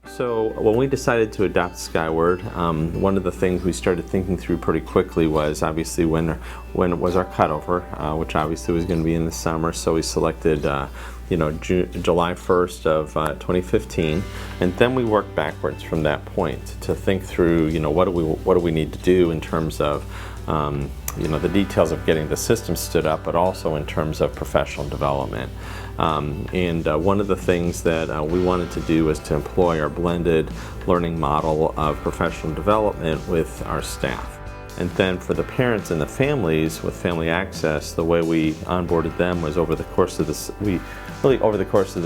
So when we decided to adopt Skyward, one of the things we started thinking through pretty quickly was obviously when was our cutover, which obviously was going to be in the summer. So we selected July 1st of 2015, and then we worked backwards from that point to think through what do we need to do in terms of the details of getting the system stood up, but also in terms of professional development. One of the things that we wanted to do was to employ our blended learning model of professional development with our staff. And then for the parents and the families with Family Access, the way we onboarded them was over the course of the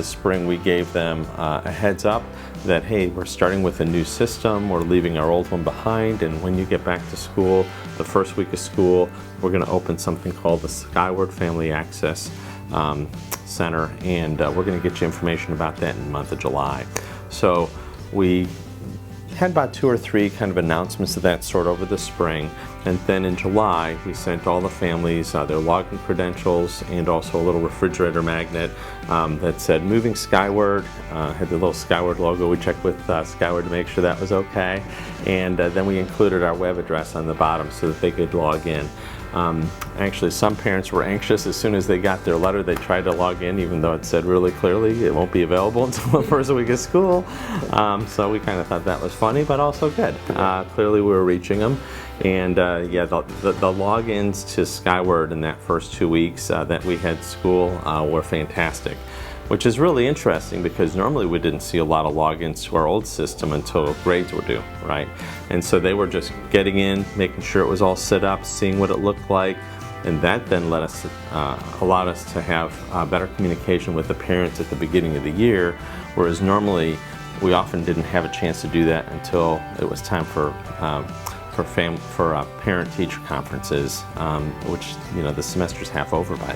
spring, we gave them a heads up that, hey, we're starting with a new system, we're leaving our old one behind, and when you get back to school, the first week of school, we're going to open something called the Skyward Family Access Center, and we're going to get you information about that in the month of July. So we had about 2 or 3 kind of announcements of that sort over the spring, and then in July we sent all the families their login credentials and also a little refrigerator magnet that said moving Skyward, had the little Skyward logo. We checked with Skyward to make sure that was okay, and then we included our web address on the bottom so that they could log in. Actually, some parents were anxious. As soon as they got their letter, they tried to log in, even though it said really clearly it won't be available until the first week of school. So we kind of thought that was funny, but also good. Clearly we were reaching them. And the logins to Skyward in that first 2 weeks that we had school were fantastic, which is really interesting because normally we didn't see a lot of logins to our old system until grades were due, right? And so they were just getting in, making sure it was all set up, seeing what it looked like, and that then allowed us to have better communication with the parents at the beginning of the year, whereas normally we often didn't have a chance to do that until it was time for parent-teacher conferences, which the semester's half over by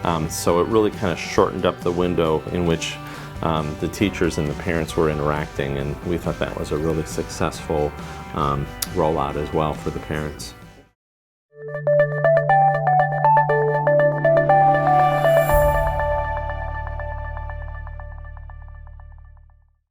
then. So it really kind of shortened up the window in which the teachers and the parents were interacting, and we thought that was a really successful rollout as well for the parents.